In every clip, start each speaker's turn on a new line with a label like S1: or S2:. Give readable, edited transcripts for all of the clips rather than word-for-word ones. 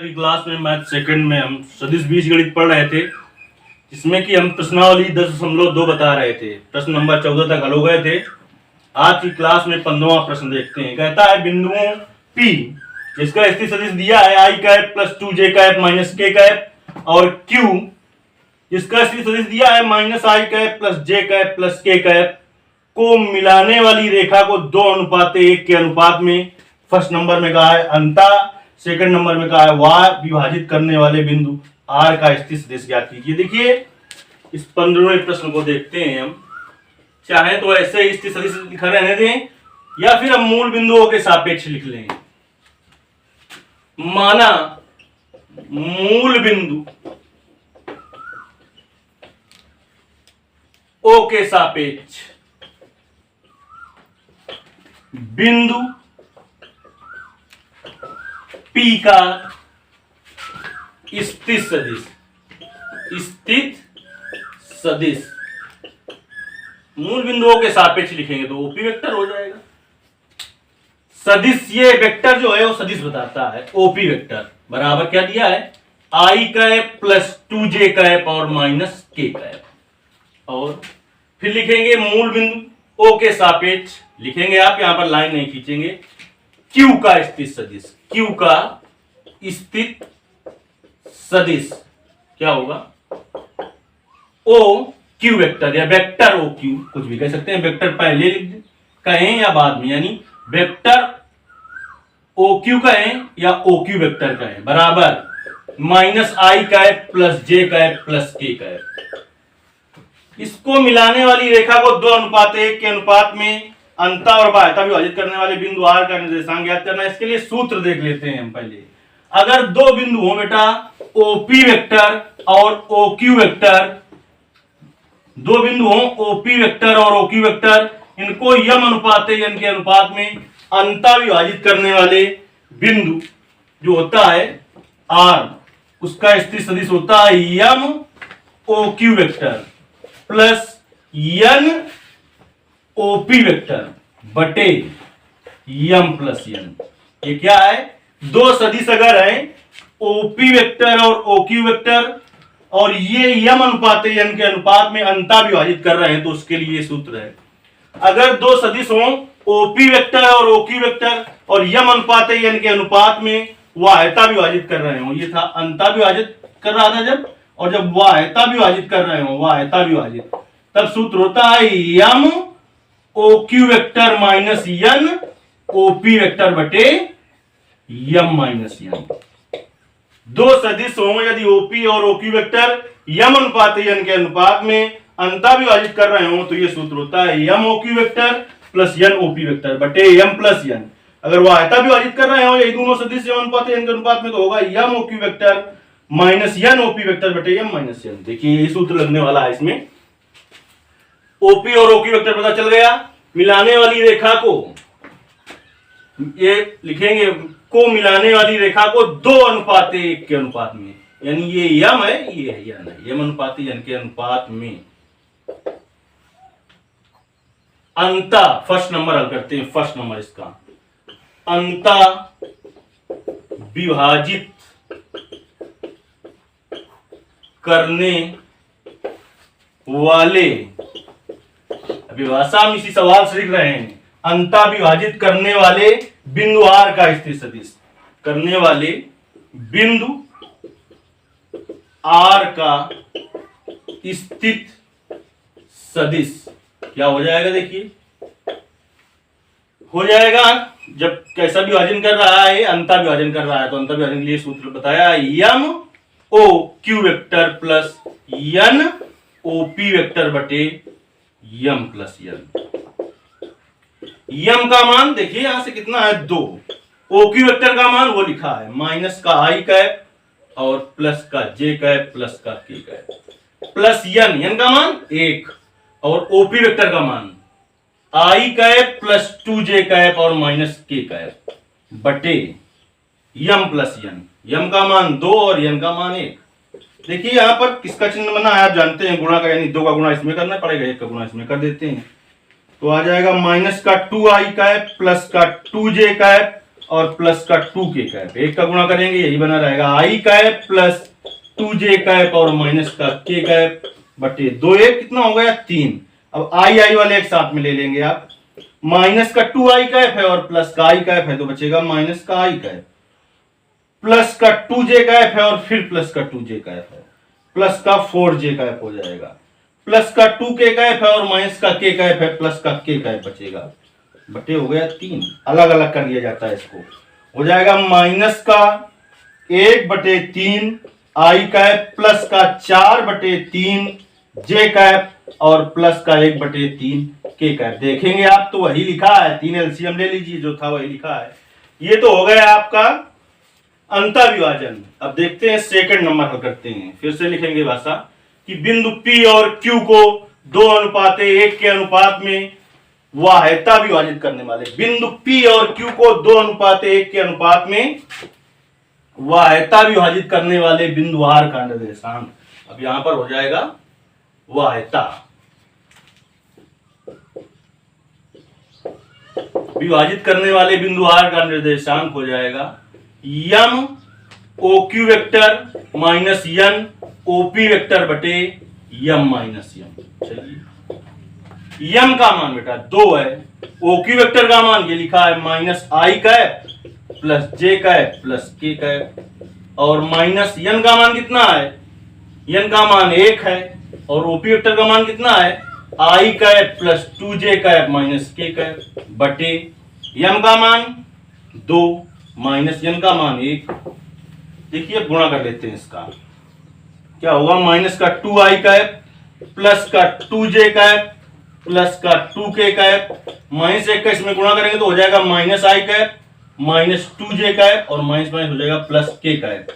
S1: Class में math second में हम सदिश बीजगणित पढ़ रहे थे, जिसमें कि हम प्रश्नावली 10.2 बता रहे थे। प्रश्न नंबर 14 तक हल हो गए थे। आज की क्लास में 15वां प्रश्न देखते हैं। कहता है बिंदुओं P जिसका स्थिर सदिश दिया है i cap plus 2j cap minus k cap और Q जिसका स्थिर सदिश दिया है minus i cap plus j cap plus k cap को मिलाने वाली रेखा को 2:1 के अनुपात में फर्स्ट नंबर में कहा है अंता, सेकंड नंबर में कहा है y विभाजित करने वाले बिंदु r का स्थिर सदिश ज्ञात कीजिए। देखिए इस 15वें प्रश्न को देखते हैं हम। चाहे तो ऐसे स्थिर सदिश लिखा रहने दें या फिर हम मूल बिंदुओं के सापेक्ष लिख लें। माना मूल बिंदु O के सापेक्ष बिंदु P का स्थिर सदिश मूल बिंदुओं के सापेक्ष लिखेंगे तो ओपी वेक्टर हो जाएगा। सदिश ये वेक्टर जो है वो सदिश बताता है। ओपी वेक्टर बराबर क्या दिया है i cap plus 2j cap और माइनस k कैप। और फिर लिखेंगे मूल बिंदु O के सापेक्ष लिखेंगे, आप यहां पर लाइन नहीं खींचेंगे, Q का स्थिर सदिश। Q का स्थिर सदिश क्या होगा ओ क्यू वेक्टर या वेक्टर ओ क्यू, कुछ भी कह सकते हैं। वेक्टर पहले कहें या बाद में, यानी वेक्टर ओ क्यू कहें या ओ क्यू वेक्टर कहें, बराबर माइनस आई कैप प्लस जे कैप प्लस के कैप। इसको मिलाने वाली रेखा को 2:1 के अनुपात में अंता और बाह्यता विभाजित करने वाले बिंदु R का निर्देशांक ज्ञात करना है। इसके लिए सूत्र देख लेते हैं हम पहले। अगर दो बिंदु हो बेटा OP वेक्टर और OQ वेक्टर, दो बिंदु हो OP वेक्टर और OQ वेक्टर, इनको यम अनुपात n के अनुपात में अंता विभाजित करने वाले बिंदु जो होता है R, उसका स्थिर सदिश होता है यम OQ vector plus n OP vector बटे यम प्लस n। ये क्या है, दो सदिश अगर है OP वेक्टर और OQ वेक्टर और ये यम अनुपात n के अनुपात में अंता विभाजित कर रहे हैं तो उसके लिए सूत्र है। अगर दो सदिश हो OP वेक्टर और OQ वेक्टर और यम अनुपात n के अनुपात में वाह्यता विभाजित कर रहे हो, ये था अंता विभाजित कर रहा था जब, और जब वाह्यता विभाजित कर रहे हो वाह्यता विभाजित, तब सूत्र होता है यम OQ vector minus n OP vector बटे यम माइनस n। दो सदिश हो यदि OP और OQ वेक्टर यम अनुपात n के अनुपात में अंता विभाजित कर रहे हो तो ये सूत्र होता है यम OQ vector plus n OP vector बटे यम प्लस n। अगर वाह्यता विभाजित कर रहे हो यही दोनों सदिश यम अनुपात n के अनुपात में तो होगा यम OQ vector minus n OP vector बटे यम माइनस n। देखिए ये सूत्र लगने वाला है इसमें। OP और OQ वेक्टर पता चल गया। मिलाने वाली रेखा को ये लिखेंगे, को मिलाने वाली रेखा को 2:1 के अनुपात में, यानी ये यम है ये है यन है, यम अनुपात n के अनुपात में अंता, फर्स्ट नंबर हल करते हैं। फर्स्ट नंबर इसका अंता विभाजित करने वाले, अभी भाषा हम इसी सवाल से लिख रहे हैं, अंता विभाजित करने वाले बिंदु R का स्थिर सदिश, करने वाले बिंदु R का स्थिर सदिश क्या हो जाएगा, देखिए हो जाएगा जब कैसा विभाजन कर रहा है, अंता विभाजन कर रहा है तो अंता विभाजन के लिए सूत्र बताया यम OQ vector plus n OP vector बटे यम प्लस n। यम का मान देखिए यहां से कितना है 2, OQ वेक्टर का मान वो लिखा है माइनस का i कैप और प्लस का j कैप प्लस का k कैप प्लस n का मान 1 और OP वेक्टर का मान i cap plus 2j cap और माइनस k कैप बटे यम प्लस n। यम का मान 2 और n का मान 1। देखिए यहां पर किसका चिन्ह बना है आप जानते हैं, गुणा का, यानी 2 का गुणा इसमें करना पड़ेगा, 1 का गुणा इसमें कर देते हैं तो आ जाएगा माइनस का 2i कैप प्लस का 2j कैप और प्लस का 2k कैप, एक का गुणा करेंगे यही बना रहेगा i cap plus 2j cap और माइनस का k कैप बटे 2 एक कितना हो गया 3। अब i वाले एक साथ में ले लेंगे आप, माइनस का 2i कैप है और प्लस का i कैप है तो बचेगा माइनस का i कैप, प्लस का 2j कैप है और फिर प्लस का 2j कैप है, प्लस का 4j कैप हो जाएगा, प्लस का 2k कैप है और माइनस का k कैप है, प्लस का k कैप बचेगा बटे हो गया 3। अलग अलग कर लिया जाता है इसको, हो जाएगा माइनस का 1/3 i कैप प्लस का 4/3 j कैप और प्लस का 1/3 k कैप। देखेंगे आप तो वही लिखा है, 3 एलसीएम ले लीजिए, जो था वही लिखा है। ये तो हो गया आपका अंतःविभाजन। अब देखते हैं सेकंड नंबर हल करते हैं। फिर से लिखेंगे भाषा कि बिंदु P और Q को 2:1 के अनुपात में वाह्यता विभाजित करने वाले, बिंदु P और Q को 2:1 के अनुपात में वाह्यता विभाजित करने वाले बिंदु R का निर्देशांक। अब यहां पर हो जाएगा वाह्यता विभाजित करने वाले बिंदु R का निर्देशांक हो जाएगा यम OQ वेक्टर माइनस यन OP वेक्टर बटे यम माइनस यम। चलिए यम का मान बेटा 2 है, OQ वेक्टर का मान ये लिखा है माइनस आई कैप प्लस जे कैप प्लस के कैप और माइनस यन का मान कितना है, यन का मान 1 है और OP वेक्टर का मान कितना है I cap plus 2j cap minus K cap बटे यम का मान 2 माइनस यन का मान 1। देखिए गुणा कर लेते हैं इसका, क्या होगा माइनस का 2i कैप प्लस का 2j कैप प्लस का 2k कैप, माइनस 1 का इसमें गुणा करेंगे तो हो जाएगा minus i cap minus 2j cap और माइनस माइनस हो जाएगा प्लस k कैप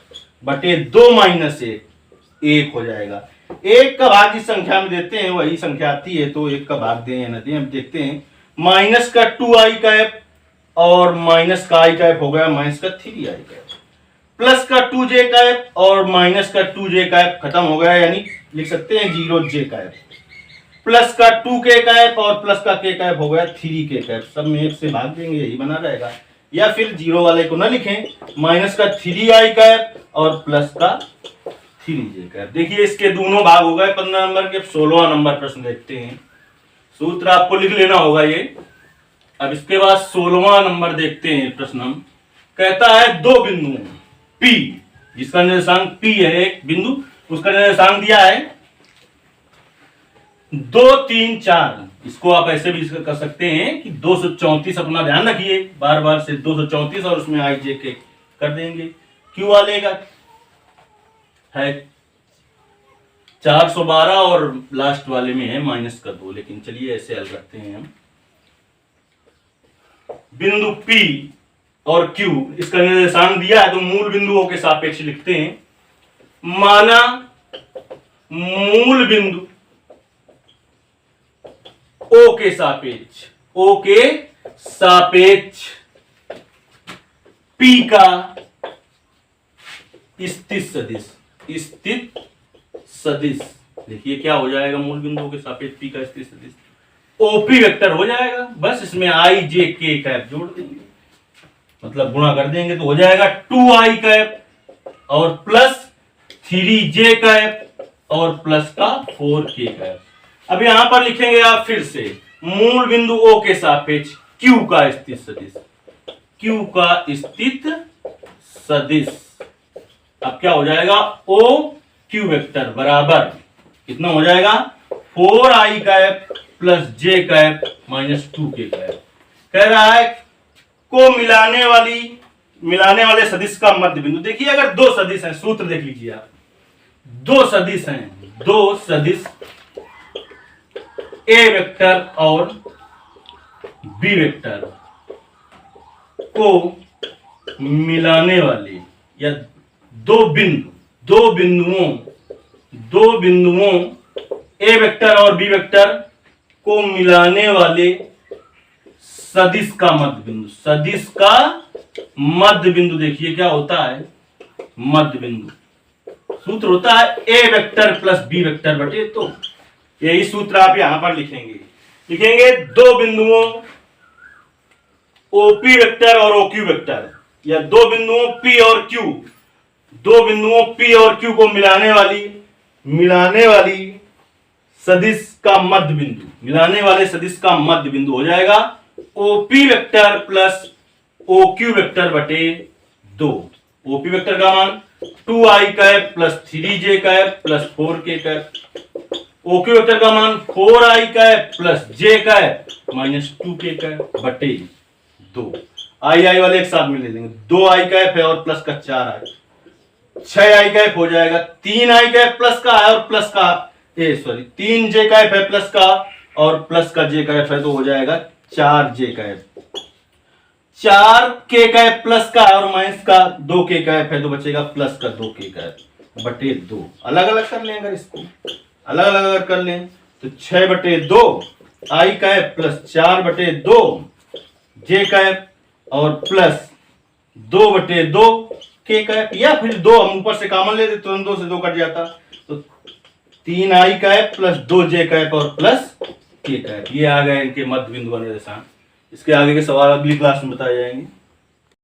S1: बटे 2 माइनस 1 हो जाएगा। 1 का भाग जिस संख्या में देते हैं वही संख्या आती है, तो 1 का भाग दें या न दें हम देखते हैं। माइनस का 2i कैप और माइनस का i कैप हो गया माइनस का 3i कैप, प्लस का 2j कैप और माइनस का 2j कैप खत्म हो गया, यानी लिख सकते हैं 0j कैप, प्लस का 2k कैप और प्लस का k कैप हो गया 3k कैप। सब में 1 से भाग देंगे यही बना रहेगा, या फिर 0 वाले को ना लिखें, माइनस का 3i कैप और प्लस का 3j कैप। देखिए इसके दोनों भाग हो गए 15 नंबर के। 16वां नंबर प्रश्न देखते हैं, सूत्र आपको लिख लेना होगा ये। अब इसके बाद 16वां नंबर देखते हैं प्रश्न। हम कहता है दो बिंदु P जिसका निर्देशांक P है, एक बिंदु उसका निर्देशांक दिया है 2 3 4। इसको आप ऐसे भी कर सकते हैं कि 234, अपना ध्यान रखिए बार बार से 234 और उसमें i j k कर देंगे। Q वाले का है 412 और लास्ट वाले में है माइनस का 2, लेकिन चलिए ऐसे हल करते हैं हम। बिंदु P और Q इसका निर्देशांक दिया है तो मूल बिंदुओं के सापेक्ष लिखते हैं। माना मूल बिंदु O के सापेक्ष P का स्थित सदिश। देखिए क्या हो जाएगा, मूल बिंदुओं के सापेक्ष P का स्थित सदिश OP वेक्टर हो जाएगा। बस इसमें i j k कैप जोड़ देंगे, मतलब गुणा कर देंगे तो हो जाएगा 2i कैप और प्लस 3j कैप और प्लस का 4k कैप। अब यहां पर लिखेंगे आप फिर से मूल बिंदु O के सापेक्ष Q का स्थित सदिश, Q का स्थित सदिश। अब क्या हो जाएगा, O Q वेक्टर बराबर कितना हो जाएगा 4i cap plus j cap minus 2k cap. कह रहा है को मिलाने वाले सदिश का मध्य बिंदु। देखिए अगर दो सदिश हैं, सूत्र देख लीजिए आप, दो सदिश हैं, दो सदिश A वेक्टर और B वेक्टर को मिलाने वाले, या दो बिंदुओं A वेक्टर और B वेक्टर को मिलाने वाले सदिश का मध्य बिंदु। सदिश का मध्य बिंदु देखिए क्या होता है, मध्य बिंदु सूत्र होता है A vector plus B vector बटे, तो यही सूत्र आप यहां पर लिखेंगे। दो बिंदुओं ओपी वेक्टर और ओक्यू वेक्टर, या दो बिंदुओं P और Q, दो बिंदुओं P और Q को मिलाने वाली सदिश का मध्य बिंदु, मिलाने वाले सदिश का मध्य बिंदु हो जाएगा OP vector plus OQ vector बटे 2। ओपी वेक्टर का मान 2i cap plus 3j cap plus 4k cap, OQ vector का मान 4i cap plus j cap minus 2k cap बटे 2। आई वाले एक साथ में ले लेंगे, 2i कैप है और प्लस का 4i, 6i कैप हो जाएगा, 3i कैप प्लस का है और प्लस का 3j कैप है प्लस का और प्लस का j कैप है, तो हो जाएगा 4j cap, 4k cap plus का और माइनस का 2k कैप है, तो बचेगा प्लस का 2k कैप बटे 2। अलग अलग कर लें, अगर इसको अलग अलग अगर कर लें तो 6 बटे 2 i कैप प्लस 4 बटे 2 j कैप और प्लस 2 बटे 2 k कैप, या फिर 2 हम ऊपर से कॉमन ले देते, तुरंत 2 से 2 कट जाता, तो 3i cap plus 2j cap और प्लस k कैप। ये आ गए इनके मध्य बिंदु का निर्देशांक। इसके आगे के सवाल अगली क्लास में बताए जाएंगे।